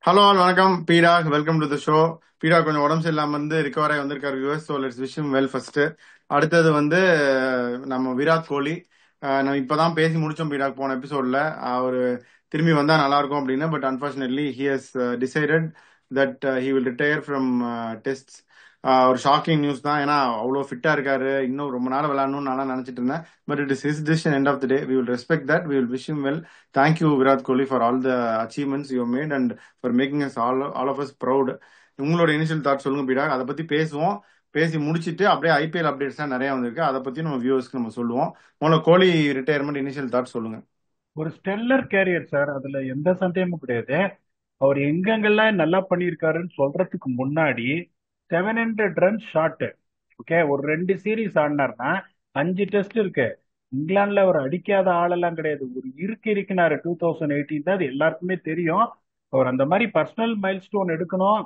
Hello all வணக்கம் பீராக், welcome to the show. பீராக் கொஞ்சம் உடம்பு சரியில்லாம வந்து ரிகவர் ஆகி வந்திருக்காரு US. So let's wish him well first. அடுத்தது வந்து நம்ம விராட் கோலி. நம்ம இப்பதான் பேசி முடிச்சோம் பீராக் போன எபிசோட்ல. அவர் திரும்பி வந்தா நல்லா இருக்கும் அப்படின்னு. But unfortunately he has decided that he will retire from test. ஒரு ஷாக்கிங் நியூஸ் தான், ஏன்னா அவ்வளோ ஃபிட்டா இருக்காரு, இன்னும் ரொம்ப நாள் விளையாடணும்னு நான் நினைச்சிட்டு இருந்தேன். But it is his decision. End of the day we will respect that. We will wish him well. Thank you Virat Kohli for all the achievements you made and for making us all of us proud. உங்களோட initial thought சொல்லுங்க பீடா, அதை பத்தி பேசுவோம். பேசி முடிச்சிட்டு அப்படியே IPL அப்டேட்ஸ்லாம் நிறைய வந்திருக்கு, அதை பத்தி நம்ம வியூவர்ஸ்க்கு நம்ம சொல்லுவோம். முதல்ல கோலி ரிட்டையர்மெண்ட் இனிஷியல் தாட் சொல்லுங்க. ஒரு ஸ்டெல்லர் கேரியர் சார், அதுல எந்த சந்தேகமும் கிடையாது. அவர் எங்கெங்கெல்லாம் நல்லா பண்ணியிருக்காருன்னு சொல்றதுக்கு முன்னாடி 700 ரன் ஷாட். ஓகே, ஒரு 2 சீரீஸ் ஆடினார்னா 5 டெஸ்ட் இருக்கு. இங்கிலாந்துல அவர் அடிக்காத ஆளெல்லாம் கிடையாது. ஒரு இருக்குனாரு 2018 தான், அது எல்லாருக்குமே தெரியும். அவர் அந்த மாதிரி பர்சனல் மைல் ஸ்டோன் எடுக்கணும்,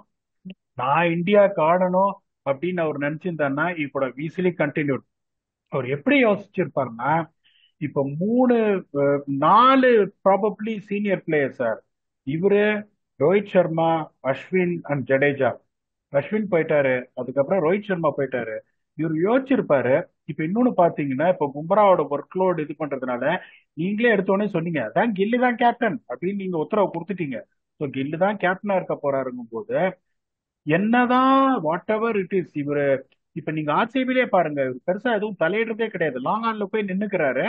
நான் இந்தியாவுக்கு ஆடணும் அப்படின்னு அவர் நினைச்சிருந்தாருன்னா இப்போட வீசிலி கண்டினியூட். அவர் எப்படி யோசிச்சிருப்பாருன்னா, இப்ப மூணு 4 ப்ராபப்ளி சீனியர் பிளேயர் சார். இவரு, ரோஹித் சர்மா, அஸ்வின் அண்ட் ஜடேஜா. அஸ்வின் போயிட்டாரு, அதுக்கப்புறம் ரோஹித் சர்மா போயிட்டாரு. இவர் யோசிச்சிருப்பாரு. இப்ப இன்னொன்னு பாத்தீங்கன்னா, இப்ப பும்ராவோட ஒர்க் லோட் இது பண்றதுனால நீங்களே எடுத்தோடனே சொன்னீங்க, அதான் கில்லு தான் கேப்டன் அப்படின்னு நீங்க உத்தரவு கொடுத்துட்டீங்க. ஸோ கில்லு தான் கேப்டனா இருக்க போறாருங்கும் போது என்னதான் வாட் எவர் இட் இஸ், இவரு இப்ப நீங்க ஆர்சிபிலே பாருங்க, இவர் பெருசா எதுவும் தலையிடுறதே கிடையாது. லாங் ஆன்ல போய் நின்னுக்கிறாரு.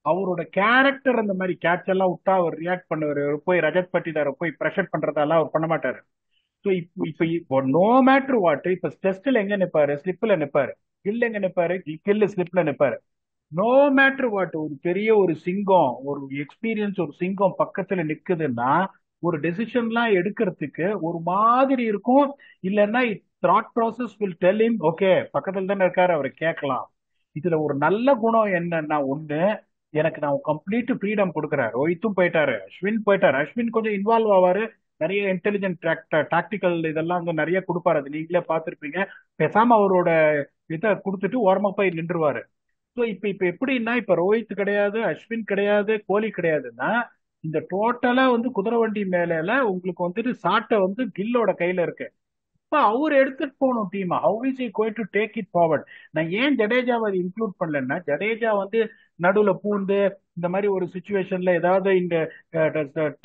அவரோட கேரக்டர் அந்த மாதிரி கேட்ச் எல்லாம் விட்டா அவர் ரியாக்ட் பண்ணுவாரு. அவர் போய் ரஜத் பட்டிதார போய் ப்ரெஷர் பண்றதெல்லாம் அவர் பண்ண மாட்டாரு. ஸோ இப்போ நோ மேட்ரு வாட், இப்ப டெஸ்ட்ல எங்க நிப்பாரு? ஸ்லிப்ல நிப்பாரு. கில் எங்க நிப்பாரு? கில் ஸ்லிப்ல நிப்பாரு. நோ மேட்ரு வாட், ஒரு பெரிய ஒரு சிங்கம், ஒரு எக்ஸ்பீரியன்ஸ் ஒரு சிங்கம் பக்கத்துல நிக்குதுன்னா ஒரு டெசிஷன்லாம் எடுக்கிறதுக்கு ஒரு மாதிரி இருக்கும். இல்லைன்னா thought process will tell him okay, பக்கத்துல தானே இருக்காரு, அவரை கேட்கலாம். இதுல ஒரு நல்ல குணம் என்னன்னா, ஒண்ணு, எனக்கு நான் கம்ப்ளீட் ஃப்ரீடம் கொடுக்குறேன். ரோஹித்தும் போயிட்டாரு, அஸ்வின் போயிட்டாரு. அஸ்வின் கொஞ்சம் இன்வால்வ் ஆவாரு, நிறைய இன்டெலிஜென்ட் டாக்டிக்கல் இதெல்லாம் அங்க நிறைய கொடுப்பாரு, அது நீங்களே பார்த்திருப்பீங்க. பேசாம அவரோட இதை கொடுத்துட்டு ஓரமா போய் நின்றுவாரு. ஸோ இப்ப இப்ப எப்படின்னா, இப்ப ரோஹித் கிடையாது, அஸ்வின் கிடையாது, கோலி கிடையாதுன்னா இந்த டோட்டலா வந்து குதிரை வண்டி மேல உங்களுக்கு வந்துட்டு சாட்டை வந்து கில்லோட கையில இருக்கு. இப்ப அவர் எடுத்துட்டு போகணும் team. How is he going to take it forward? நான் ஏன் ஜடேஜாவை அதை இன்க்ளூட் பண்ணலன்னா, ஜடேஜா வந்து நடுவுல பூந்து இந்த மாதிரி ஒரு சுச்சுவேஷன்ல ஏதாவது இந்த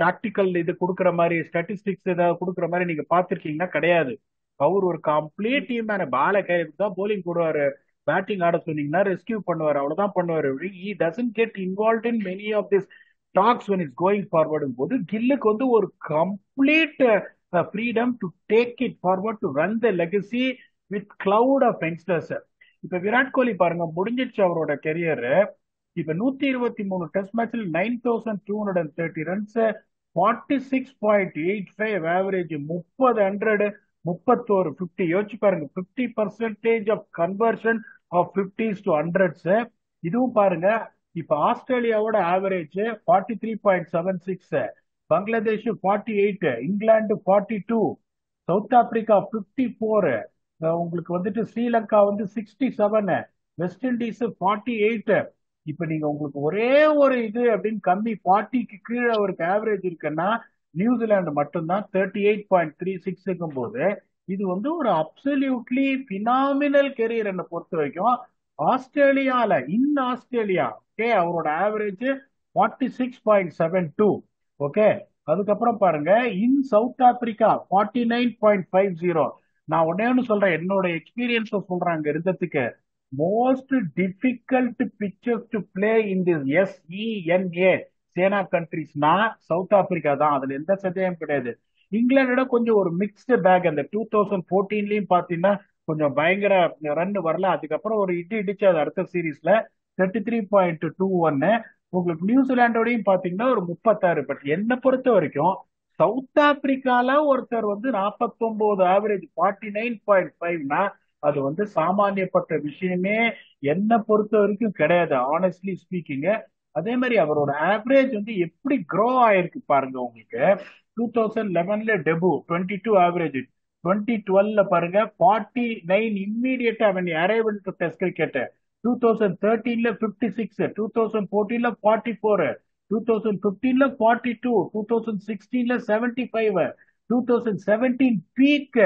டாக்டிக்கல் இது கொடுக்குற மாதிரி, ஸ்டாட்டிஸ்டிக்ஸ் ஏதாவது கொடுக்குற மாதிரி நீங்க பார்த்திருக்கீங்கன்னா கிடையாது. அவர் ஒரு கம்ப்ளீட் டீம் மேன. பால கையில தான் போலிங் போடுவாரு, பேட்டிங் ஆட சொன்னீங்கன்னா ரெஸ்கியூ பண்ணுவாரு, அவ்வளவுதான் பண்ணுவாரு. he doesn't get involved in many of this talks when it's going forward போது கில்லுக்கு வந்து ஒரு complete freedom to take it forward, to run the legacy with cloud of youngsters. இப்ப விராட் கோலி பாருங்க, முடிஞ்சிடுச்சு அவரோட கெரியர். இப்ப 123 டெஸ்ட் மேட்ச்ல 9230 ரன்ஸ், 46.85 ஆவரேஜ், 30 100, 31 50. யோசிச்சு பாருங்க, 50% of conversion of 50s to 100s. இதுவும் பாருங்க, இப்ப ஆஸ்திரேலியாவோட average 43.76, Bangladesh 48, England 42, South Africa 54, உங்களுக்கு வந்துட்டு ஸ்ரீலங்கா வந்து 67, வெஸ்ட் இண்டீஸ் 48. இப்ப நீங்க உங்களுக்கு ஒரே ஒரு இது அப்படின்னு கம்மி 40க்கு கீழே அவருக்கு ஆவரேஜ் இருக்குன்னா நியூசிலாந்து மட்டும்தான் 38.36 இருக்கும் போது, இது வந்து ஒரு அப்சல்யூட்லி பினாமினல் கெரியர் என்னை பொறுத்த வரைக்கும். ஆஸ்திரேலியால, ஆஸ்திரேலியா, ஓகே, அவரோட ஆவரேஜ் 46.72. ஓகே, அதுக்கப்புறம் பாருங்க, சவுத் ஆப்பிரிக்கா 49.50. நான் ஒன்னே ஒன்று சொல்றேன், என்னோட எக்ஸ்பீரியன்ஸ் சொல்றேன் அங்க இருந்ததுக்கு. மோஸ்ட் டிஃபிகல்ட் பிக்சர்ஸ் to play in this SENA SENA கண்ட்ரிஸ்னா சவுத் ஆப்பிரிக்கா தான், அதுல எந்த சந்தேகம் கிடையாது. இங்கிலாண்டோட கொஞ்சம் ஒரு மிக்ஸ்டு பேக். அந்த 2014லயும் பாத்தீங்கன்னா கொஞ்சம் பயங்கர ரன் வரல, அதுக்கப்புறம் ஒரு இடி இடிச்சு அது அடுத்த சீரீஸ்ல 33.21. உங்களுக்கு நியூசிலாண்டோடையும் பாத்தீங்கன்னா ஒரு 36. பட் என்னை பொறுத்த வரைக்கும் சவுத் ஆப்பிரிக்கால ஒருத்தர் வந்து 49 ஆவரேஜ், 49.5னா அது வந்து சாமானியப்பட்ட விஷயமே என்னை பொறுத்த வரைக்கும் கிடையாது, ஆனஸ்ட்லி ஸ்பீக்கிங். அதே மாதிரி அவரோட ஆவரேஜ் வந்து எப்படி க்ரோ ஆயிருக்கு பாருங்க. உங்களுக்கு 2011ல டெபு 22 ஆவரேஜ், 2012ல பாருங்க 49 immediately when he arrived to test cricket. 2013ல 56, 2014ல 44, 2015ல 42, 2016ல 75, 2017 பீக்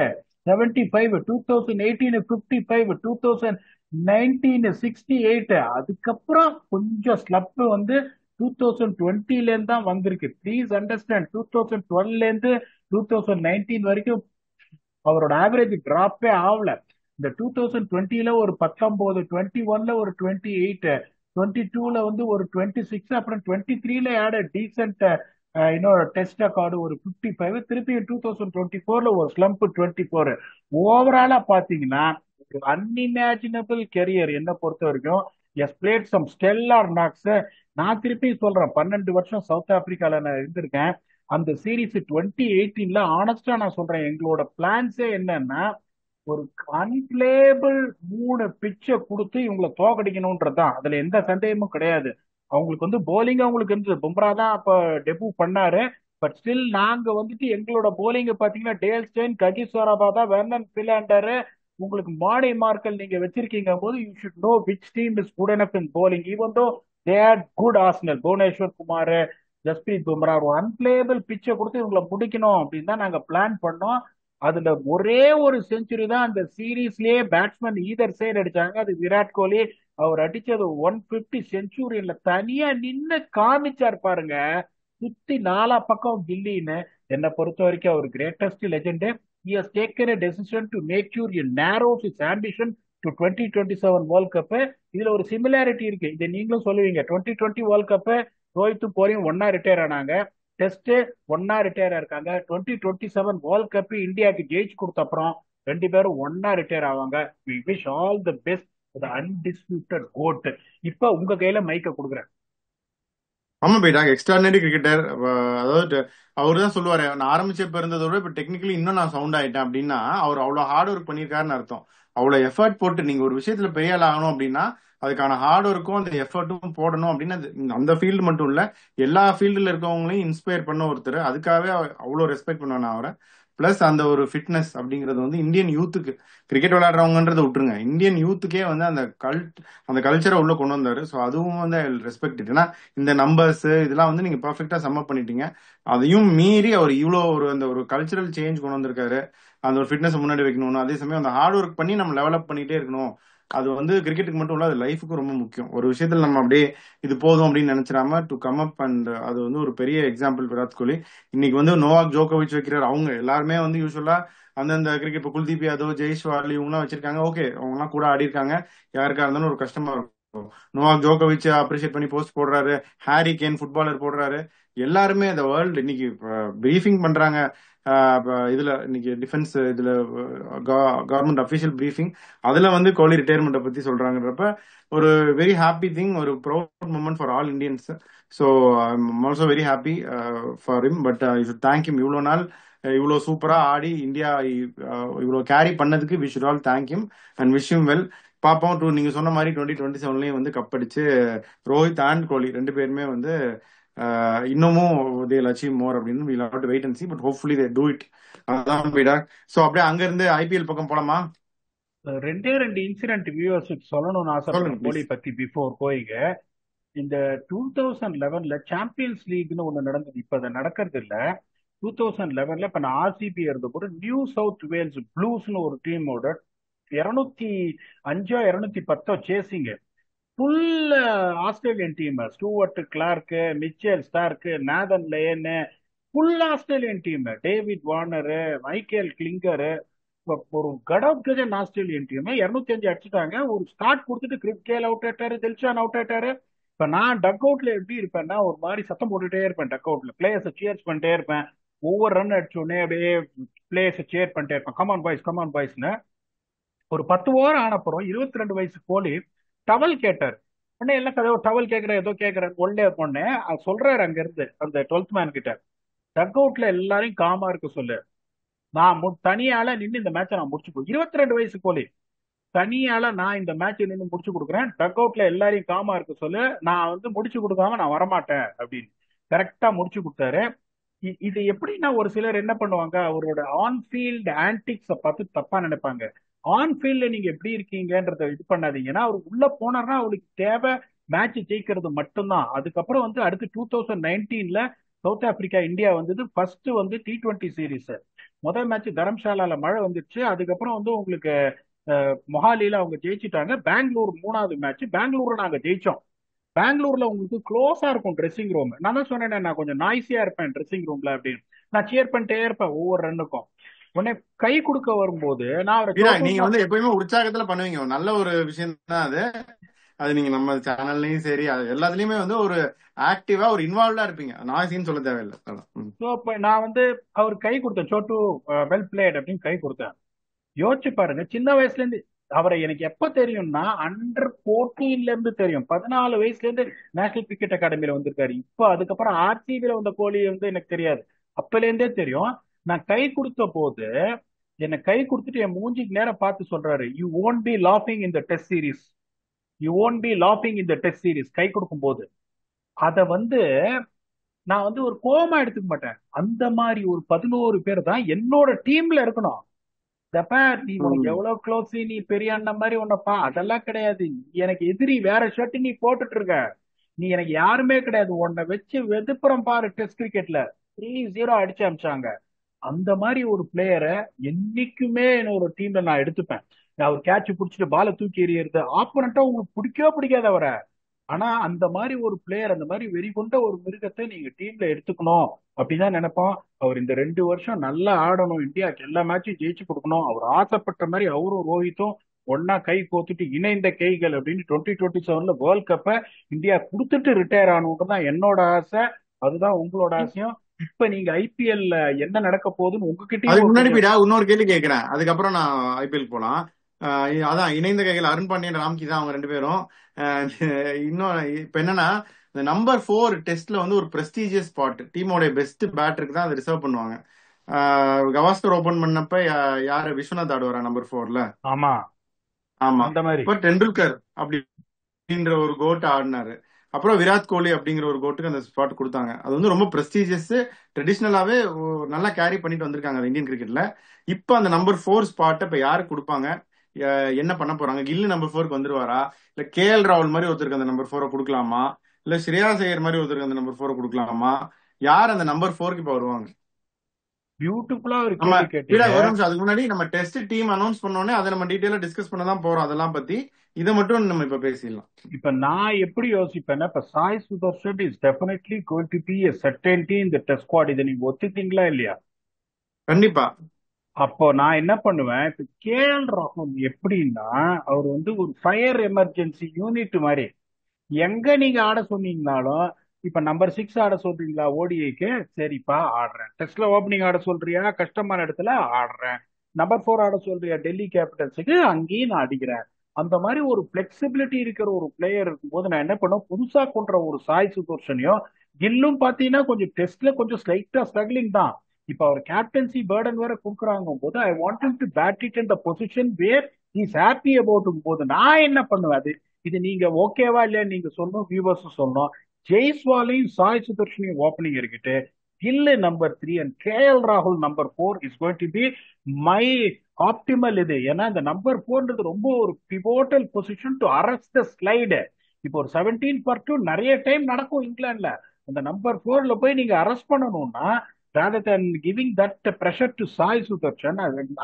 75, 2018 55, 2019 68. அதுக்கப்புறம் கொஞ்சம் ஸ்லப் வந்து 2020ல இருந்து தான் வந்திருக்கு. ப்ளீஸ் அண்டர்ஸ்டாண்ட், 2012ல இருந்து 2019 வரைக்கும் அவரோட ஆவரேஜ் டிராப்பே ஆகல. இந்த 2020ல ஒரு 19, 21ல ஒரு 28, 22ல வந்து ஒரு 26, அப்புறம் 23ல ஆட் டீசென்ட் இன்னொரு டெஸ்ட் ரெக்கார்டு ஒரு 55, திருப்பி 2024ல ஒரு ஸ்லம்ப் 24. ஓவராலா பாத்தீங்கன்னா ஒரு அன்இமேஜினபிள் கெரியர் என்ன பொறுத்த வரைக்கும். Has played some stellar knocks. நான் திருப்பி சொல்றேன், 12 வருஷம் சவுத் ஆப்பிரிக்கால நான் இருந்திருக்கேன். அந்த சீரீஸ் 2018ல ஆனஸ்டா நான் சொல்றேன், எங்களோட பிளான்ஸே என்னன்னா ஒரு அன்பிளேபிள் 3 பிச்சை கொடுத்து இவங்களை தோக்கடிக்கணும்ன்றதுதான். அதுல எந்த சந்தேகமும் கிடையாது. அவங்களுக்கு வந்து போலிங் அவங்களுக்கு இருந்தது. பும்ரா தான் அப்ப டெபு பண்ணாரு. பட் ஸ்டில் நாங்க வந்துட்டு எங்களோட போலிங் பாத்தீங்கன்னா டேல் ஸ்டெயின், ககிசோரபா தான், வெர்னன் பிலாண்டர், உங்களுக்கு மாடி மார்க்கல் நீங்க வச்சிருக்கீங்க போது you should know which team is good எனப் in bowling. Even though they are good arsenal, Bhuvneshwar Kumar, Jasprit Bumrah, ஒரு அன்பிளேபிள் பிச்சை கொடுத்து இவங்களை முடிக்கணும் அப்படின்னு தான் நாங்க பிளான் பண்ணோம். அதுல ஒரே ஒரு செஞ்சுரி தான் அந்த சீரீஸ்லயே பேட்ஸ்மேன் ஈதர் சைடு அடிச்சாங்க. அது விராட் கோலி. அவர் அடிச்சது 150 செஞ்சுரியில தனியா நின்னு காமிச்சார் பாருங்க, சுத்தி நாலா பக்கம் கில்லின்னு. என்னை பொறுத்த வரைக்கும் அவர் greatest legend. He has taken a decision to make sure he narrows his ambition to 2027 world cup. இதுல ஒரு சிமிலாரிட்டி இருக்கு, இதை நீங்களும் சொல்லுவீங்க. 2020 வேர்ல்ட் கப் ரோஹித்தும் கோலியும் ஒன்னா ரிட்டையர் ஆனாங்க. டெஸ்ட் ஒன்னா ரிட்டையர் இருக்காங்க. 2027 வேர்ல்ட் கப் இந்தியாவுக்கு ஜெயிச்சு கொடுத்த அப்புறம் ரெண்டு பேரும் ஒன்னா ரிட்டையர் ஆவாங்க. We wish all the best undisputed GOAT. இப்ப உங்க கையில மைக்க கொடுக்குறேன். ஆமா போயிட்டாங்க, எக்ஸ்ட்ராடினரி கிரிக்கெட்டர். அதாவது அவரு தான் சொல்லுவாரு, நான் ஆரம்பிச்சப்ப இருந்ததை விட இப்ப டெக்னிக்கலி இன்னும் நான் சவுண்ட் ஆயிட்டேன் அப்படின்னா அவர் அவ்வளவு ஹார்ட் ஒர்க் பண்ணியிருக்காருன்னு அர்த்தம். அவ்வளவு எஃபர்ட் போட்டு நீங்க ஒரு விஷயத்துல பெரிய ஆள் ஆகணும் அப்படின்னா அதுக்கான ஹார்ட் ஒர்க்கும் அந்த எஃபர்ட்டும் போடணும் அப்படின்னு அந்த ஃபீல்டு மட்டும் இல்ல, எல்லா ஃபீல்டுல இருக்கவங்களையும் இன்ஸ்பயர் பண்ண ஒருத்தர். அதுக்காகவே அவ்வளவு ரெஸ்பெக்ட் பண்ணுவேன் நான் அவரை. பிளஸ் அந்த ஒரு ஃபிட்னஸ் அப்படிங்கிறது வந்து இந்தியன் யூத்துக்கு, கிரிக்கெட் விளையாடுறவங்கன்றதை விட்டுருங்க, இந்தியன் யூத்துக்கே வந்து அந்த கல்ச்சரை உள்ள கொண்டு வந்தாரு. ஸோ அதுவும் வந்து ரெஸ்பெக்ட். ஏன்னா இந்த நம்பர்ஸ் இதெல்லாம் வந்து நீங்க பர்ஃபெக்டா சம்மப் பண்ணிட்டீங்க. அதையும் மீறி அவர் இவ்வளோ அந்த ஒரு கல்ச்சரல் சேஞ்ச் கொண்டு வந்திருக்காரு. அந்த ஒரு ஃபிட்னஸ் முன்னாடி வைக்கணும், அதே சமயம் அந்த ஹார்ட் ஒர்க் பண்ணி நம்ம டெவலப் பண்ணிட்டே இருக்கணும். அது வந்து கிரிக்கெட்டுக்கு மட்டும் இல்ல, அது லைஃபுக்கு ரொம்ப முக்கியம். ஒரு விஷயத்துல நம்ம அப்படியே இது போதும் அப்படின்னு நினைச்சிடாம டு கம் அப். அண்ட் அது வந்து ஒரு பெரிய எக்ஸாம்பிள் விராட் கோலி. இன்னைக்கு வந்து நோவாக் ஜோகோவிச் வைக்கிறார். அவங்க எல்லாருமே வந்து யூஸ்வலா அந்தந்த கிரிக்கெட், இப்போ குல்தீப் யாதவ், ஜெய்ஸ்வால் இவங்கலாம் வச்சிருக்காங்க. ஓகே, அவங்கலாம் கூட ஆடி இருக்காங்க. யாருக்கா இருந்தாலும் ஒரு கஷ்டமா இருக்கும். நோவாக் ஜோகோவிச் அப்ரிஷியேட் பண்ணி போஸ்ட் போடுறாரு, ஹாரி கேன் ஃபுட்பாலர் போடுறாரு. எல்லாருமே இந்த வேர்ல்டு இன்னைக்கு பிரீஃபிங் பண்றாங்க. இதுல இன்னைக்கு டிஃபென்ஸ் இதுல கவர்மெண்ட் அபிஷியல் பிரீஃபிங், அதுல வந்து கோலி ரிட்டையர்மெண்ட்டை பத்தி சொல்றாங்கன்றப்ப ஒரு வெரி ஹாப்பி திங், ஒரு proud moment for all Indians. So I'm also very happy for him. But you should thank him. இவ்வளோ நாள் இவ்வளோ சூப்பரா ஆடி இந்தியா இவ்வளோ கேரி பண்ணதுக்கு we should all thank him and wish him well. பாப்போம் நீங்க சொன்ன மாதிரி 2027லயும் வந்து கப் அடிச்சு ரோஹித் அண்ட் கோலி ரெண்டு பேருமே வந்து இன்னமும் they'll achieve more அப்படின்னு we'll have to wait and see, but hopefully they do it. அதான் பீடா. சோ அப்படியே அங்க இருந்து ஐபிஎல் பக்கம் போலாமா? ரெண்டே ரெண்டு இன்சிடென்ட் வியூவர்ஸுக்கு சொல்லணும்னு ஆசைப்படுறேன் கோலி பத்தி பிஃபோர் கோயிங்க. இந்த 2011ல சாம்பியன்ஸ் லீக்னு ஒண்ணு நடந்தது. இப்ப அது நடக்கிறது இல்ல. 2011ல இப்ப நான் ஆர்சிபி இருந்த கூட நியூ சவுத் வேல்ஸ் ப்ளூஸ்னு ஒரு டீமோட 205 210 சேசிங்க. Full Australian team, Stuart Clark, Mitchell Starc, Nathan லேன்னு, full Australian team, David Warner, Michael Klinger, ஒரு கடவுட்கஜன் ஆஸ்திரேலியன் டீம் 205 அடிச்சுட்டாங்க. ஒரு ஸ்டார்ட் கொடுத்துட்டு கிறிஸ் கேல் அவுட் ஆயிட்டாரு, தில்ஷான் அவுட் ஆயிட்டாரு. இப்ப நான் டக் அவுட்ல எப்படி இருப்பேன்னா ஒரு மாதிரி சத்தம் போட்டுட்டே இருப்பேன். டக் அவுட்ல பிளேயர்ஸ் சேர்ஸ் பண்ணிட்டே இருப்பேன். ஒவ்வொரு ரன் அடிச்ச உடனே அப்படியே பிளேயர்ஸ் சேர் பண்ணிட்டே இருப்பேன், கமான் பாய்ஸ் கமான் பாய்ஸ்னு. ஒரு 10 ஓவர் ஆனப்புறம் 22 வயசு கோலி டவல் கேட்டார். உடனே எல்லாம் கதை டவல் கேட்கறேன் ஏதோ கேட்கறேன் ஒல்லே பொண்ணு சொல்றாரு அங்க இருந்து அந்த 12th மேன் கிட்ட, டக் அவுட்ல எல்லாரையும் காமா இருக்க சொல்லு, நான் தனியால நின்று இந்த மேட்சை நான் முடிச்சு 22 வயசு கோலி தனியால நான் இந்த மேட்ச் நின்று முடிச்சு கொடுக்குறேன், டக் அவுட்ல எல்லாரையும் காமா இருக்க சொல்லு, நான் வந்து முடிச்சு கொடுக்காம நான் வரமாட்டேன் அப்படின்னு கரெக்டா முடிச்சு கொடுத்தாரு. இது எப்படின்னா ஒரு சிலர் என்ன பண்ணுவாங்க, அவரோட ஆன் ஃபீல்டு ஆன்டிக்ஸை பார்த்து தப்பா நினைப்பாங்க. ஆன் ஃபீல்ட்ல நீங்க எப்படி இருக்கீங்கன்றத இது பண்ணாதீங்கன்னா அவர் உள்ள போனார்னா அவருக்கு தேவை மேட்ச் ஜெயிக்கிறது மட்டும்தான். அதுக்கப்புறம் வந்து அடுத்து 2019ல சவுத் ஆப்பிரிக்கா இந்தியா வந்தது, ஃபர்ஸ்ட் வந்து T20 சீரீஸ். முதல் மேட்ச் தரம்சாலால மழை வந்துருச்சு. அதுக்கப்புறம் வந்து உங்களுக்கு மொஹாலியில அவங்க ஜெயிச்சிட்டாங்க. பெங்களூர் மூணாவது மேட்ச் பெங்களூர்ல நாங்க ஜெயிச்சோம். பெங்களூர்ல உங்களுக்கு க்ளோஸா இருக்கும் ட்ரெஸ்ஸிங் ரூம். நான் தான் சொன்னேனே, நான் கொஞ்சம் நாய்ஸியா இருப்பேன் ட்ரெஸ்ஸிங் ரூம்ல அப்படின்னு. நான் சேர் பண்ணிட்டே இருப்பேன் ஒவ்வொரு ரன்னுக்கும். உடனே கை கொடுக்க வரும்போது நான் அவரை வீரா, நீங்க சோட்டூர்னா. வந்து எப்பயுமே உற்சாகத்துல பண்ணுவீங்க, நல்ல ஒரு விஷயம் தான் அது. அது நீங்க நம்ம சேனல்லயும் சரி, அது எல்லாத்துலயுமே வந்து ஒரு ஆக்டிவா ஒரு இன்வால்வ்டா இருப்பீங்க, நாய்ஸின்னு சொல்ல தேவையில்லை. அதான். ஸோ இப்போ நான் வந்து அவர் கை கொடுத்தேன், சோட்டு வெல் பிளேட் அப்படின்னு கை கொடுத்தேன். யோசிச்சு பாருங்க, சின்ன வயசுல இருந்து அவரை எனக்கு எப்ப தெரியும்னா அண்டர் 14 இருந்து தெரியும். 14 வயசுல இருந்து நேஷனல் கிரிக்கெட் அகாடமியில வந்திருக்காரு. இப்போ அதுக்கப்புறம் ஆர்சிபில வந்த கோலி வந்து எனக்கு தெரியாது, அப்பல இருந்தே தெரியும். நான் கை கொடுத்த போது என்னை கை கொடுத்துட்டு என் மூஞ்சிக்கு நேரம் பார்த்து சொல்றாரு, you won't be லாஃபிங் in the test series, you won't be லாஃபிங் in the test series. கை கொடுக்கும் போது அத வந்து நான் வந்து ஒரு கோவமா எடுத்துக்க மாட்டேன். அந்த மாதிரி ஒரு 11 பேர் தான் என்னோட டீம்ல இருக்கணும். தப்பா நீ உனக்கு ம். எவ்வளவு க்ளோஸ், நீ பெரிய அண்ணன் மாதிரி உன்னப்பா அதெல்லாம் கிடையாது. நீ எனக்கு எதிரி, வேற ஷர்ட் நீ போட்டுட்டு இருக்க. நீ எனக்கு யாருமே கிடையாது. உன்னை வச்சு வெதுப்புறம் பாரு. டெஸ்ட் கிரிக்கெட்ல 3-0 அடிச்சு அமிச்சாங்க. அந்த மாதிரி ஒரு பிளேயரை என்னைக்குமே என்னோட டீம்ல நான் எடுத்துப்பேன். நான் ஒரு கேட்ச் பிடிச்சிட்டு பாலை தூக்கி எறியறது ஆப்போனண்டா உங்களுக்கு பிடிக்கவே பிடிக்காது அவரை. ஆனா அந்த மாதிரி ஒரு பிளேயர், அந்த மாதிரி வெறி கொண்ட ஒரு மிருகத்தை நீங்க டீம்ல எடுத்துக்கணும் அப்படின்னு தான் நினைப்போம். அவர் இந்த 2 வருஷம் நல்லா ஆடணும், இந்தியாவுக்கு எல்லா மேட்சும் ஜெயிச்சு கொடுக்கணும். அவர் ஆசைப்பட்ட மாதிரி அவரும் ரோஹித்தும் ஒன்னா கை கோத்துட்டு இணைந்த கைகள் அப்படின்னு 2027 வேர்ல்ட் கப்பை இந்தியா கொடுத்துட்டு ரிட்டையர் ஆகணும்னு தான் என்னோட ஆசை. அதுதான் உங்களோட ஆசையும். இப்ப நீங்க ஐபிஎல்ல என்ன நடக்க போகுதுன்னு உங்ககிட்டயும் அதுக்கு ஒரு முன்னாடி கொஞ்சம். பீடா இன்னொரு கேள்வி கேட்கிறேன், அதுக்கப்புறம் நான் ஐபிஎல் போலாம். அதான் இணைந்த கைகள் அருண் பாண்டியன், ராம்கி தான் அவங்க ரெண்டு பேரும். அஹ் இன்னும் இப்ப என்னன்னா, இந்த நம்பர் 4 டெஸ்ட்ல வந்து ஒரு பிரஸ்டீஜியஸ் ஸ்பாட், டீமோட பெஸ்ட் பேட்டருக்கு தான் அதை ரிசர்வ் பண்ணுவாங்க. கவாஸ்கர் ஓபன் பண்ணப்ப யாரு, விஸ்வநாத் ஆடுவாரா நம்பர் 4ல? ஆமா, ஆமா. அந்த மாதிரி. இப்ப டெண்டுல்கர் அப்படின்ற ஒரு கோட் ஆடினாரு. அப்புறம் விராட் கோலி அப்படிங்கிற ஒரு கோட்டுக்கு அந்த ஸ்பாட் கொடுத்தாங்க. அது வந்து ரொம்ப பிரஸ்டீஜியஸ், ட்ரெடிஷ்னலாவே நல்லா கேரி பண்ணிட்டு வந்திருக்காங்க அது இந்தியன் கிரிக்கெட்ல. இப்ப அந்த நம்பர் 4 ஸ்பாட்டை இப்ப யாருக்கு கொடுப்பாங்க? என்ன பண்ண போறாங்க? கில்லு நம்பர் 4க்கு வந்துருவாரா, இல்ல கேஎல் ராகுல் மாதிரி ஒருத்தருக்கு அந்த நம்பர் 4 கொடுக்கலாமா, இல்ல ஸ்ரேயாஸ் ஐயர் மாதிரி ஒருத்தருக்கு அந்த நம்பர் 4 கொடுக்கலாமா? யார் அந்த நம்பர் 4க்கு இப்ப வருவாங்க? பியூட்டிஃபுல்லா ஒரு நம்ம கேள்வி வீடா கேட்டீங்க. ஒரு நிமிஷம், அதுக்கு முன்னாடி நம்ம டெஸ்ட் டீம் அனௌன்ஸ் பண்ணோடனே அதை நம்ம டீட்டெயிலா டிஸ்கஸ் பண்ண தான் போறோம், அதெல்லாம் பத்தி. இதை மட்டும் நம்ம இப்ப பேசிடலாம். இப்ப நான் எப்படி யோசிப்பேன்னா, இப்ப Sai Sudharsan is definitely going to be a certainty இந்த டெஸ்ட் ஸ்குவாட். இதை நீங்க ஒத்துக்கிட்டீங்களா இல்லையா? கண்டிப்பா. அப்போ நான் என்ன பண்ணுவேன், இப்ப கேஎல் ராகுல் எப்படின்னா, அவர் வந்து ஒரு ஃபயர் எமர்ஜென்சி யூனிட் மாதிரி. எங்க நீங்க ஆட சொன்னீங்கனாலும், இப்ப நம்பர் 6 ஆட சொல்றீங்களா ஓடிஐக்கு, சரிப்பா ஆடுறேன். டெஸ்ட்ல ஓப்பனிங் ஆட சொல்றியா, கஷ்டமான இடத்துல ஆடுறேன். நம்பர் 4 ஆட சொல்றியா டெல்லி கேபிட்டல்ஸுக்கு, அங்கேயும் நான் அடிக்கிறேன். அந்த மாதிரி ஒரு பிளெக்சிபிலிட்டி இருக்கிற ஒரு பிளேயர் இருக்கும்போது நான் என்ன பண்ணுவேன், புதுசா கொண்ட ஒரு சாய் சுதர்ஷனையும் கில்லும் பாத்தீங்கன்னா கொஞ்சம் டெஸ்ட்ல கொஞ்சம் ஸ்லைட்டா ஸ்ட்ரகிளிங் தான். இப்ப அவர் கேப்டன்சி பேர்டன் வேற கொடுக்குறாங்க போது I want to bat it in the position where is happy about போது நான் என்ன பண்ணுவேன். அது இது நீங்க ஓகேவா இல்லையா நீங்க சொல்லணும், வியூவர்ஸ் சொல்லணும். ஜெய்ஸ்வாலையும் சாய் சுதர்ஷனையும் ஓப்பனிங் இருக்கிட்டு கில்லு நம்பர் 3 அண்ட் கேஎல் ராகுல் number 4 is going to be my optimal. இது ஏன்னா இந்த நம்பர் 4ன்றது ரொம்ப ஒரு pivotal position to arrest the slide. இப்போ ஒரு 17/2 நிறைய டைம் நடக்கும் இங்கிலாந்துல. அந்த நம்பர் 4ல போய் நீங்க அரெஸ்ட் பண்ணணும்னா, rather than giving that pressure to Sai Sudarshan,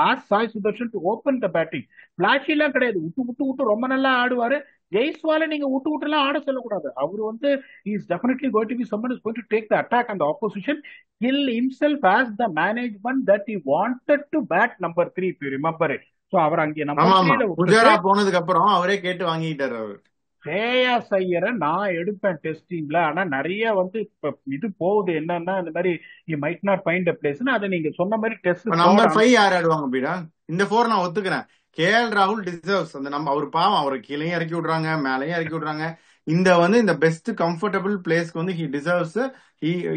ask Sai Sudarshan to open the batting. பிளாஷி எல்லாம் கிடையாது, விட்டு விட்டு விட்டு ரொம்ப நல்லா ஆடுவாரு. ஜெய்ஸ்வாலை நீங்க விட்டு விட்டு எல்லாம் ஆட சொல்லக்கூடாது. அவர் வந்து is definitely going to B someone is going to take the attack and opposition. Gill himself has the management that he wanted to bat number 3, if you remember it. So அவர் அங்கே ஆமா நம்பர் ஆமா, த்ரீல விட்டுட்டு புஜாரா போனதுக்கு அப்புறம் அவரே கேட்டு வாங்கிட்டாரு அவரு. ஸ்ரேயாஸ் ஐயரை நான் எடுப்பேன் டெஸ்ட் டீம்ல. ஆனா நிறைய வந்து இப்ப இது போகுது என்னன்னா, இந்த மாதிரி you might not find a பிளேஸ்னா, அதை நீங்க சொன்ன மாதிரி டெஸ்ட் இப்ப ஸ்குவாட். நம்பர் 5 யார் ஆடுவாங்க பீடா? இந்த 4 நான் ஒத்துக்கிறேன். கேஎல் ராகுல் டிசர்வ்ஸ் அந்த நம்ம, அவர் பாவம், அவரை கீழேயும் இறக்கி விடுறாங்க, மேலேயும் இறக்கி விடுறாங்க. இந்த பெஸ்ட் கம்ஃபர்டபுள் பிளேஸ்க்கு வந்து he deserves.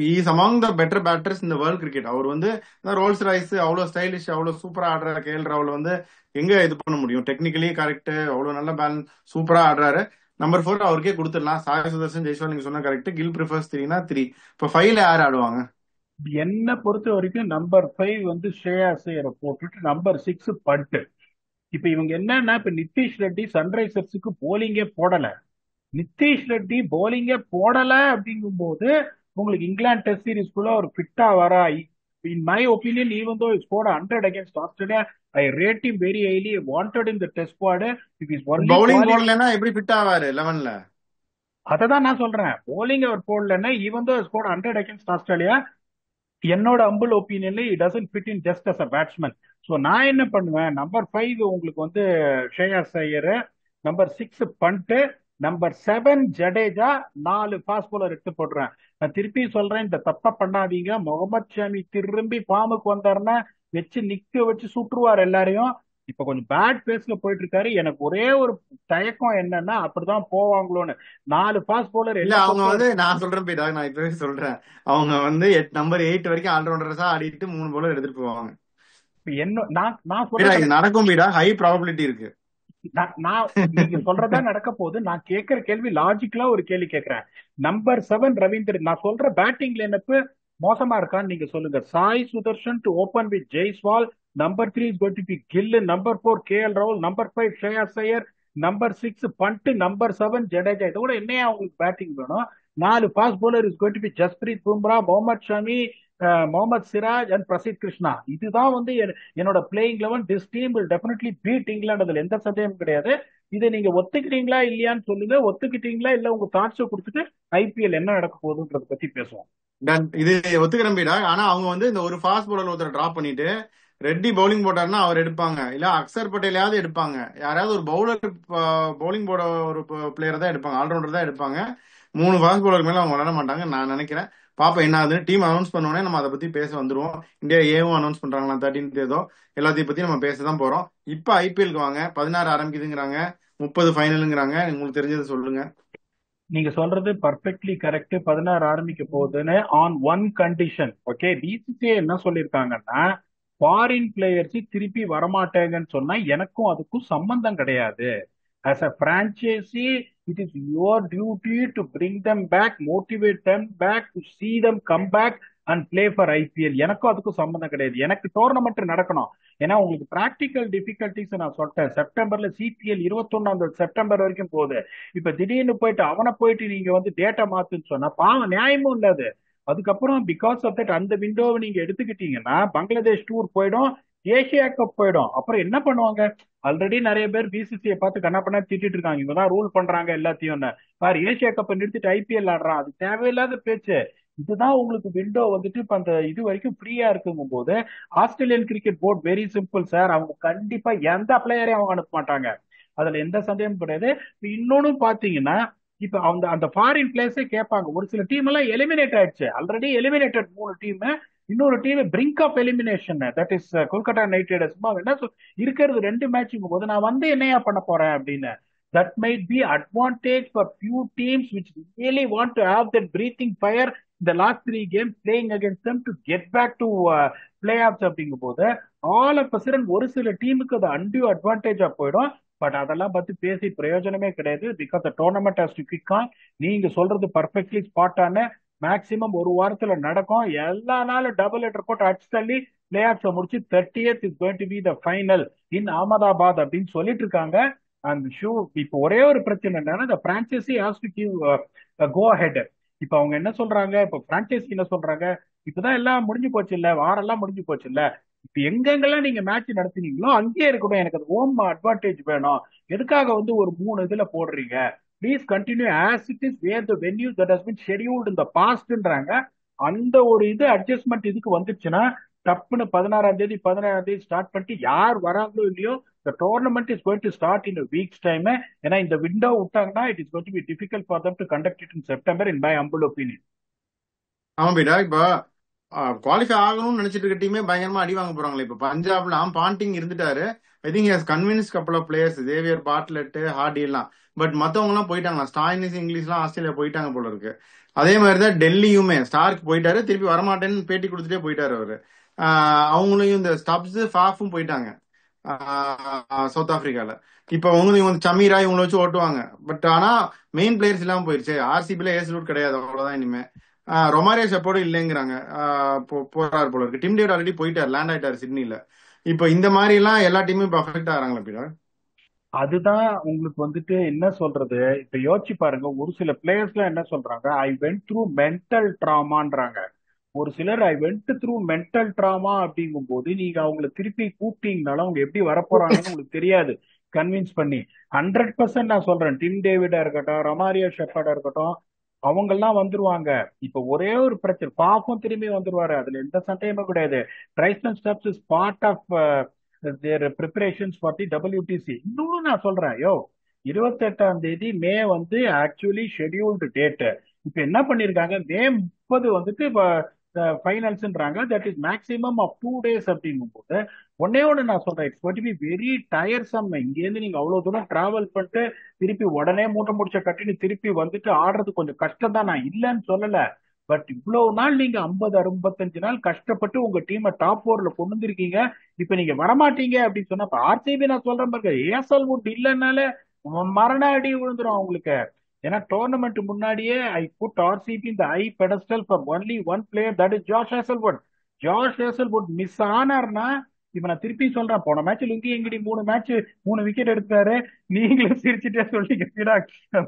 Is among the better batters இந்த வேர்ல்ட் கிரிக்கெட். அவர் வந்து ரோல்ஸ் ராய்ஸ் அவ்வளவு ஸ்டைலிஷ், அவ்வளவு சூப்பரா ஆடுற கேஎல் ராகுல் வந்து எங்க இது பண்ண முடியும்? டெக்னிக்கலி கரெக்ட், அவ்வளவு நல்ல பேலன்ஸ், சூப்பரா ஆடுறாரு. நம்பர் 4 அவருக்கே கொடுத்துடலாம். சாய் சுதர்ஷன், ஜெய்ஸ்வால் நீங்க சொன்ன கரெக்ட். Kill prefers 3னா 3. இப்ப 5ல யார் ஆடுவாங்க? என்ன பொறுத்த வரைக்கும் நம்பர் 5 வந்து ஸ்ரேயாஸ் ஐயரை போட்டுட்டு நம்பர் 6 பட்டு. இப்ப இவங்க என்னன்னா, இப்ப நிதிஷ் ரெட்டி சன்ரைசர்ஸுக்கு போலிங்கே போடல. நிதிஷ் ரெட்டி போலிங்கே போடல அப்படிங்கும்போது உங்களுக்கு இங்கிலாந்து டெஸ்ட் சீரிஸ்குள்ள ஒரு ஃபிட்டா வரா in my opinion, even though he scored 100 against Australia, I rate him very highly. Wanted in the test squad. If he's only bowling quality, போடலைன்னா எப்படி ஃபிட் ஆவாரு 11ல? அதை தான் நான் சொல்றேன். bowling அவர் போடலன்னா, even though he scored 100 against Australia, என்னோட humble ஒப்பீனியன்ல it doesn't fit in just as a batsman. So நான் என்ன பண்ணுவேன், நம்பர் 5 உங்களுக்கு வந்து Shreyas Iyer, number 6 Pant, number 7 Jadeja, 4 fast bowler எடுத்து போடுறேன். நான் திருப்பி சொல்றேன், இந்த தப்பா பண்ணாதீங்க. முகமது ஷமி திரும்பி ஃபார்முக்கு வந்தாருன்னா வச்சு நிக்க வச்சு சுற்றுவார் எல்லாரையும். இப்ப கொஞ்சம் பேட் பேஸ்ல போயிட்டு இருக்காரு. எனக்கு ஒரே ஒரு தயக்கம் என்னன்னா, அப்படிதான் போவாங்களோன்னு. 4 ஃபாஸ்ட் bowler இல்ல என்ன அவங்க பொறுத்த வந்து நான் சொல்றேன் பீடா, நான் இப்பவே சொல்றேன். அவங்க வந்து நம்பர் 8 வரைக்கும் ஆல்ரவுண்டர்ஸா ஆடிட்டு 3 bowler எடுத்துட்டு போவாங்க. என்ன நான் நான் பீடா சொல்றது இது நடக்கும் பீடா, ஹை ப்ராபபிலிட்டி இருக்கு. நான் நீங்க சொல்றதா நடக்க போகுது. நான் கேட்கிற கேள்வி லாஜிக்கலா ஒரு கேள்வி கேட்கிறேன். நம்பர் 7 ரவீந்திரன், நான் சொல்ற பேட்டிங் லைனப் மோசமா இருக்கான்னு நீங்க சொல்லுங்க. Sai Sudharsan to open with Jaiswal, number 3 is going to be Gill, number 4 KL ராகுல், number 5 Shreyas Iyer, number 6 Pant, number 7 Jadeja. இதோட என்னையா உங்களுக்கு பேட்டிங் வேணும்? 4 fast bowler is going to be Jasprit Bumrah, Mohammed Shami, Mohammed Siraj and Prasidh Krishna. இதுதான் வந்து என்னோட playing eleven. This team will definitely beat England, அதுல எந்த சந்தேகமும் கிடையாது. இதை நீங்க ஒத்துக்கிறீங்களா இல்லையான்னு சொல்லுங்க. ஒத்துக்கிட்டீங்களா இல்ல உங்க தாட்ஸை கொடுத்துட்டு ஐபிஎல் என்ன நடக்க போகுதுன்றத பத்தி பேசுவோம். இது ஒத்துக்கிறேன் பீடா. ஆனா அவங்க வந்து இந்த ஒரு ஃபாஸ்ட் bowler ஒருத்தர் டிராப் பண்ணிட்டு ரெட்டி பவுலிங் போட்டாருன்னா அவர் எடுப்பாங்க, இல்ல அக்சர் பட்டேலையாவது எடுப்பாங்க. யாராவது ஒரு பவுலர் பவுலிங் போட ஒரு பிளேயர் தான் எடுப்பாங்க, ஆல்ரவுண்டர் தான் எடுப்பாங்க. 3 ஃபாஸ்ட் bowler மேல அவங்க விளையாட மாட்டாங்க நான் நினைக்கிறேன். பாப்போம் என்ன ஆகுதுன்னு. டீம் அனௌன்ஸ் பண்ணோடனே நம்ம அதை பத்தி பேச வந்துருவோம். இந்தியா ஏவும் அனௌன்ஸ் பண்றாங்களா 13th ஏதோ, எல்லாத்தையும் பத்தி நம்ம பேச தான் போறோம். இப்ப ஐபிஎல்க்கு வாங்க. 16 ஆரம்பிக்குதுங்கிறாங்க, 30 ஃபைனலுங்கிறாங்க. உங்களுக்கு தெரிஞ்சது சொல்லுங்க. நீங்க சொல்றது பர்ஃபெக்ட்லி கரெக்ட். 16 ஆரம்பிக்க போகுதுன்னு on one condition. Okay, BCCI என்ன சொல்லியிருக்காங்கன்னா, ஃபாரின் பிளேயர்ஸ் திருப்பி வரமாட்டாங்கன்னு சொன்னா எனக்கும் அதுக்கும் சம்பந்தம் கிடையாது. As a franchisee, it is your duty to bring them back, motivate them back, to see them come back and play for IPL. எனக்கும் அதுக்கும் சம்பந்தம் கிடையாது. எனக்கு டோர்னமெண்ட் நடக்கணும். ஏன்னா உங்களுக்கு பிராக்டிக்கல் டிஃபிகல்டிஸ் நான் சொல்லிட்டேன். செப்டம்பர்ல சிபிஎல் 21 செப்டம்பர் வரைக்கும் போகுது. இப்ப திடீர்னு போயிட்டு அவனை போயிட்டு நீங்க வந்து டேட்டா மாத்துன்னு சொன்னா பாவம், நியாயமும் இல்லாது. அதுக்கப்புறம் பிகாஸ் ஆஃப் தட் அந்த விண்டோவை நீங்க எடுத்துக்கிட்டீங்கன்னா பங்களாதேஷ் டூர் போயிடும், ஏசியா கப் போயிடும். அப்புறம் என்ன பண்ணுவாங்க? ஆல்ரெடி நிறைய பேர் பிசிசியை பார்த்து கண்ணா பண்ணா திட்டிட்டு இருக்காங்க, இவங்கதான் ரூல் பண்றாங்க எல்லாத்தையும். பாரு, ஏசியா கப்பை நிறுத்திட்டு ஐபிஎல் ஆடுறான். அது தேவையில்லாத பேச்சு. இதுதான் உங்களுக்கு விண்டோ வந்துட்டு இப்ப அந்த இது வரைக்கும் ஃப்ரீயா இருக்குங்கும் போது, Australian cricket board very simple sir. அவங்க கண்டிப்பா எந்த பிளேயரையும் அவங்க அனுப்ப மாட்டாங்க, அதுல எந்த சந்தேகமும் கிடையாது. இன்னொன்னு பாத்தீங்கன்னா, இப்ப அந்த அந்த ஃபாரின் பிளேயர்ஸே கேட்பாங்க. ஒரு சில டீம் எல்லாம் எலிமினேட் ஆயிடுச்சு, ஆல்ரெடி எலிமினேட்டட் 3 டீம். இன்னொரு team brink of elimination, that is Kolkata Knight Riders. என்ன இருக்கிறது 2 மேட்சுங்கும் போது நான் வந்து என்னையா பண்ண போறேன் அப்படின்னு. That might be advantage for few teams which really want to have that breathing fire in the last 3 games playing against them to get back to playoffs அப்படிங்கும் போது ஆல் ஆஃப் a sudden ஒரு சில டீமுக்கு அது undue அட்வான்டேஜா போயிடும். But அதெல்லாம் பத்தி பேசி பிரயோஜனமே கிடையாது. Because the tournament has to kick on. நீங்க சொல்றது பர்ஃபெக்ட்லி ஸ்பாட்டான. மேக்சிமம் ஒரு வாரத்துல நடக்கும். எல்லா நாளும் டபுள் ஹெட்டர் போட்டு அடிச்சு தள்ளி பிளே ஆஃப்ஸை முடிச்சு 30th is going to be the final in Ahmedabad அப்படின்னு சொல்லிட்டு இருக்காங்க. அந்த ஷூ இப்போ ஒரே ஒரு பிரச்சனை என்னன்னா, இந்த franchisee has to give go ahead. இப்போ அவங்க என்ன சொல்றாங்க, இப்போ பிரான்சைசி என்ன சொல்றாங்க, இப்பதான் எல்லாம் முடிஞ்சு போச்சு இல்ல, வாரெல்லாம் முடிஞ்சு போச்சு இல்ல, இப்ப எங்கெங்கெல்லாம் நீங்க மேட்ச் நடத்தினீங்களோ அங்கேயே இருக்கணும், எனக்கு அது ஹோம் அட்வான்டேஜ் வேணும், எதுக்காக வந்து ஒரு 3 இதுல போடுறீங்க, please continue as it is where the venue that has been scheduled in the பாஸ்ட்ன்றாங்க. அந்த ஒரு இது அட்ஜஸ்ட்மெண்ட் இதுக்கு வந்துச்சுன்னா டப்புன்னு 16ஆம் தேதி 17ஆம் தேதி ஸ்டார்ட் பண்ணிட்டு யார் வராங்களோ இல்லையோ, the tournament is going to start in a week's time. ஏன்னா இந்த விண்டோ விட்டாங்கன்னா it is going to be difficult for them to conduct it in September in my humble opinion. ஆமா பீடா, இப்ப குவாலிஃபை ஆகணும்னு நினைச்சிட்டு இருக்க டீமே பயங்கரமா அடி வாங்க போறாங்களே. இப்ப பஞ்சாப்ல பாண்டிங் இருந்துட்டாரு. I think has convince couple of players, Xavier Bartlett, Hardie எல்லாம். பட் மத்தவங்க எல்லாம் போயிட்டாங்களா, ஸ்டாயினிஸ் இங்கிலீஷ்லாம் ஆஸ்திரேலியா போயிட்டாங்க போல இருக்கு. அதே மாதிரிதான் டெல்லியுமே ஸ்டார்க் போயிட்டாரு, திருப்பி வரமாட்டேன்னு பேட்டி கொடுத்துட்டே போயிட்டாரு அவரு. அவங்களையும் இந்த ஸ்டப்ஸ் ஃபாஃபும் போயிட்டாங்க சவுத் ஆப்பிரிக்கால. இப்ப இவங்க சமீரா இவங்களை வச்சு ஓட்டுவாங்க. பட் ஆனா மெயின் பிளேயர்ஸ் இல்லாம போயிருச்சு. ஆர்சிபில ஏஸ் ரூட் கிடையாது, அவ்வளவுதான் இனிமே. ரொமாரியோ செப்போடு இல்லைங்கிறாங்க, போறாரு போல இருக்கு. டிம் டேவிட் ஆல்ரெடி போயிட்டாரு, லேண்ட் ஆயிட்டாரு சிட்னில. இப்ப இந்த மாதிரி எல்லாம் எல்லா டீமும் இப்ப அஃபெக்ட் ஆகிறாங்களா பீடா? அதுதான் உங்களுக்கு வந்துட்டு என்ன சொல்றது, இப்ப யோசிச்சு பாருங்க. ஒரு சில பிளேயர்ஸ் எல்லாம் என்ன சொல்றாங்க, ஐ வென்ட் த்ரூ மென்டல் ட்ராமான்றாங்க. ஒரு சிலர் I went through mental drama அப்படிங்கும் போது நீங்க அவங்கள திருப்பி கூப்பிட்டீங்கனாலும் அவங்க எப்படி வரப்போறாங்கன்னு உங்களுக்கு தெரியாது. கன்வின்ஸ் பண்ணி 100% நான் சொல்றேன், டிம் டேவிடா இருக்கட்டும், ரமாரியோ ஷெப்பர்டா இருக்கட்டும், அவங்கெல்லாம் வந்துருவாங்க. இப்ப ஒரே ஒரு பிரச்சனை, பாஃபும் திரும்பி வந்துருவாரு, அதுல எந்த சந்தேகமும் கிடையாது. Tristan Stubbs is part of their preparations for the WTC. இன்னொன்னு நான் சொல்றேன், யோ 28ஆம் தேதி மே வந்து ஆக்சுவலி ஷெட்யூல்டு டேட். இப்ப என்ன பண்ணிருக்காங்க, மே 30 வந்துட்டு ஃபைனல்ஸ்ன்றாங்க. That is maximum of 2 days அப்படிங்கும் போது ஒன்னே ஒன்று நான் சொல்றேன், it's going to be very tiresome. இங்கேருந்து நீங்க அவ்வளவு தூரம் டிராவல் பண்ணிட்டு திருப்பி உடனே மூட்டை முடிச்ச கட்டின்னு திருப்பி வந்துட்டு ஆடுறது கொஞ்சம் கஷ்டம் தான், நான் இல்லைன்னு சொல்லல. பட் இவ்வளவு நாள் நீங்க 50 65 நாள் கஷ்டப்பட்டு உங்க டீமை டாப் 4ல கொண்டு வந்திருக்கீங்க. இப்ப நீங்க வரமாட்டீங்க அப்படின்னு சொன்னா RCB நான் சொல்றேன் பாருங்க, ஏசல்வுட் இல்லைன்னால மரண அடி விழுந்துரும் அவங்களுக்கு. ஏன்னா டோர்னமெண்ட் முன்னாடியே ஐ புட் RCB இந்த high pedestal for only one player, that is Josh Hazlewood. Josh Hazlewood miss ஆனார்னா, இப்ப நான் திருப்பி சொல்றேன், போன மேட்ச் லுங்கி எங்கடி 3 விக்கெட் எடுத்தாரு, நீங்களும் சிரிச்சுட்டே சொல்லிங்க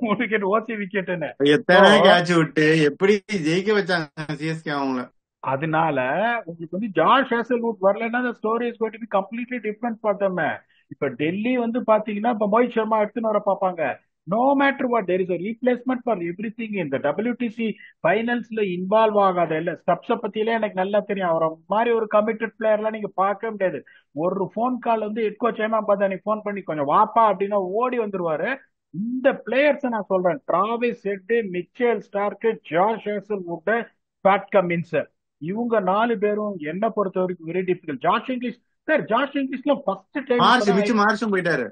3 விக்கெட் ஓசி விக்கெட்னு. எத்தனை கேட்ச் விட்டு எப்படி ஜெயிக்க வச்சாங்க சிஎஸ்கே அவங்கள. அதனால உங்களுக்கு வந்து ஜாஷ் ஹேசல்வுட் வரலன்னா the story is going to be completely different for them. இப்ப டெல்லி வந்து பாத்தீங்கன்னா இப்ப மோஹித் சர்மா எடுத்துன்னு வர பார்ப்பாங்க. No matter what, there is a replacement for everything. இந்த WTC ஃபைனல்ஸ்ல இன்வால்வ் ஆகாத இல்ல ஸ்டப்ஸ பத்தியில எனக்கு நல்லா தெரியும். அவரை மாதிரி ஒரு கமிட்டட் பிளேயர்லாம் நீங்க பார்க்க முடியாது. ஒரு ஃபோன் கால் வந்து எட்கோ சேமா பார்த்தா ஃபோன் பண்ணி கொஞ்சம் வாப்பா அப்படின்னா ஓடி வந்துருவாரு. இந்த பிளேயர்ஸ் நான் சொல்றேன், Travis Head, Mitchell Starc, Josh Hazlewood, Pat Cummins, இவங்க 4 பேரும் என்ன பொறுத்த வரைக்கும் very difficult. Josh Inglis sir, Josh இங்கிலீஷ்ல ஃபர்ஸ்ட் டைம் மார்ஷும் போயிட்டாரு,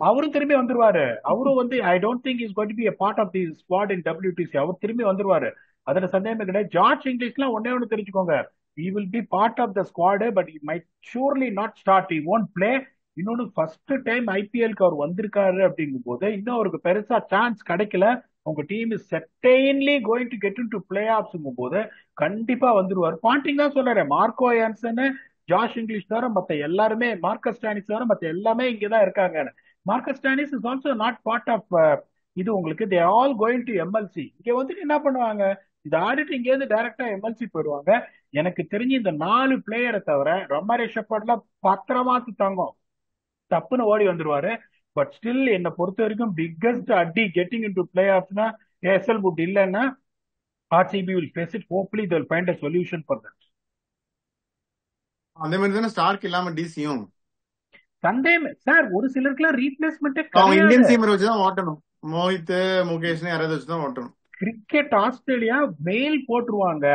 அவரும் திரும்பி வந்துருவாரு. அவரும் வந்து I don't think is going to be a part of the squad in WTC. அவர் திரும்பி வந்துருவாரு, அதுல சந்தேகமே கிடையாது. ஜார்ஜ் இங்கிலீஷ்லாம் ஒன்னே ஒன்று தெரிஞ்சுக்கோங்க, he will be part of the squad but he might surely not start, he won't play. இன்னொன்னு ஃபர்ஸ்ட் டைம் ஐபிஎல்க்கு அவர் வந்திருக்காரு அப்படிங்கும் போது இன்னும் அவருக்கு பெருசா சான்ஸ் கிடைக்கல. உங்க team is certainly going to get into play ஆஃப்ஸ்ங்கும் போது கண்டிப்பா வந்துருவார். பாண்டிங் தான் சொல்றாரு, மார்க்கோ யான்சன், ஜாஷ் இங்கிலீஷ் தவிர மத்த எல்லாருமே, மார்க்கஸ் ஸ்டானிஸ் தவிர மத்த எல்லாமே இங்கதான் இருக்காங்க. Marcus Stoinis is also not part of இது உங்களுக்கு. They all going to MLC. இங்க வந்துட்டு என்ன பண்ணுவாங்க, இது ஆடிட்டு இங்கேருந்து டைரக்டா எம்எல்சி போயிடுவாங்க. எனக்கு தெரிஞ்சு இந்த 4 பிளேயரை தவிர ரொமாரி ஷெப்பர்ட்ல பத்திரமாத்து தங்கம் தப்புன்னு ஓடி வந்துருவாரு. பட் ஸ்டில் என்னை பொறுத்த வரைக்கும் பிக்கஸ்ட் அடி கெட்டிங் இன் டு பிளே ஆஃப்னா ஹேசல்வுட் இல்லைன்னா RCB will face it. Hopefully they will find a solution for that. அதே மாதிரி தானே ஸ்டார்க் இல்லாம டிசியும் சந்தேகம் சார், ஒரு சிலருக்குலாம் ரீப்ளேஸ்மெண்ட்டே அவங்க இந்தியன் கிடையாது. டீம் வச்சுதான் ஓட்டணும், மோஹித் முகேஷ் யாராவது வச்சுதான் ஓட்டணும். கிரிக்கெட் ஆஸ்திரேலியா மெயில் போட்டுருவாங்க.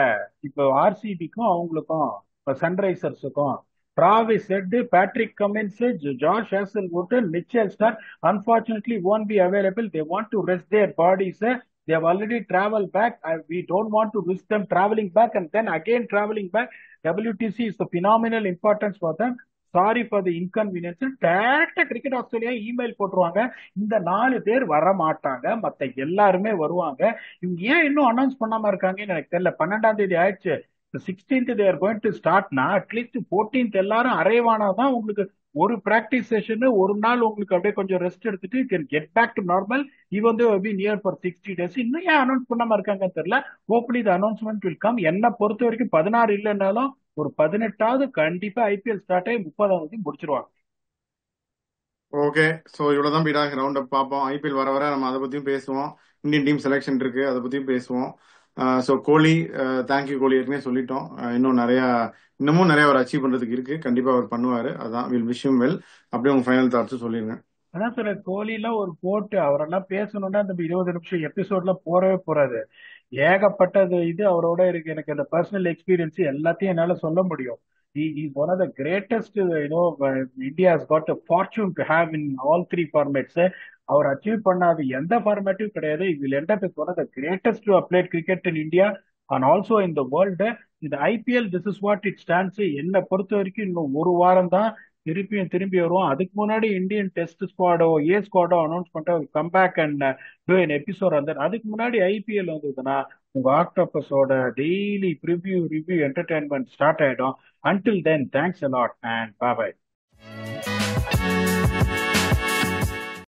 இப்போ RCBக்கும் அவங்களுக்கும் இப்போ சன்ரைசர்ஸுக்கும் Travis Head, Patrick Cummins, Josh Hazlewood, Mitchell Starc unfortunately won't be available. They want to rest their bodies. They have already traveled back. We don't want to risk them traveling back and then again traveling back. WTC is the phenomenal importance for them. Sorry for the inconvenience. டேரக்டா cricket Australia email போட்டுருவாங்க, இந்த 4 பேர் வர மாட்டாங்க, மத்த எல்லாருமே வருவாங்க. இவங்க ஏன் இன்னும் அனௌன்ஸ் பண்ணாம இருக்காங்கன்னு எனக்கு தெரியல. 12ஆம் தேதி ஆயிடுச்சு, 16th they are going to startனா அட்லீஸ்ட் 14th எல்லாரும் அரைவானாதான் உங்களுக்கு ஒரு பிராக்டிஸ் செஷன், ஒரு நாள் உங்களுக்கு அப்படியே கொஞ்சம் ரெஸ்ட் எடுத்துட்டு can get back to normal. இவன் பி நியர் ஃபார் 60 days. இன்னும் ஏன் அனௌன்ஸ் பண்ணாம இருக்காங்கன்னு தெரியல. Hopefully the announcement will come. என்ன பொறுத்த வரைக்கும் 16 இல்லைன்னாலும் ஒரு 18வது கண்டிப்பா ஐபிஎல் ஸ்டார்ட் ஆகி 30ஆவது முடிச்சிருவாங்க. ஓகே, ஸோ இவ்வளவுதான் பீடாக ரவுண்ட் அப் பார்ப்போம். ஐபிஎல் வர வர நம்ம அதை பத்தியும் பேசுவோம், இந்தியன் டீம் செலெக்ஷன் இருக்கு அதை பத்தியும் பேசுவோம். ஸோ கோலி, தேங்க்யூ கோலி, ஏற்கனவே சொல்லிட்டோம். இன்னமும் நிறைய அவர் அச்சீவ் பண்றதுக்கு இருக்கு, கண்டிப்பா அவர் பண்ணுவாரு. அதான் வில் விஷ் ஹிம் வெல். அப்படியே உங்க ஃபைனல் தாட்ஸ் சொல்லிருங்க. அதான் சார், கோலிலாம் ஒரு போட்டு அவரெல்லாம் பேசணும்னா அந்த 20 நிமிஷம் எபிசோட்ல போறவே போறாது. ஏகப்பட்டது இது அவரோட இருக்கு. எனக்கு அந்த பர்சனல் எக்ஸ்பீரியன்ஸ் எல்லாத்தையும் என்னால சொல்ல முடியும். He is one of the greatest, India has got a fortune to have in all 3 formats. அவர் அச்சீவ் பண்ணாத எந்த ஃபார்மேட்டும் கிடையாது. He will end up as one of the greatest to have played cricket in India and also in the world. இந்த IPL, this is what it stands. என்னை பொறுத்த வரைக்கும் இன்னும் ஒரு வாரம் தான் திரும்பி வருவோம். அதுக்கு முன்னாடி இந்தியன் டெஸ்ட் ஸ்குவாடோ ஸ்குவாடோ அனௌன்ஸ் பண்ணிட்டு come back and do an episode. அதுக்கு முன்னாடி ஐபிஎல் வந்ததுன்னா உங்க ஆக்டோபஸோட டெய்லி ரிவ்யூ என்டர்டைன்மெண்ட் ஸ்டார்ட் ஆயிடும். Until then, thanks a lot and bye bye.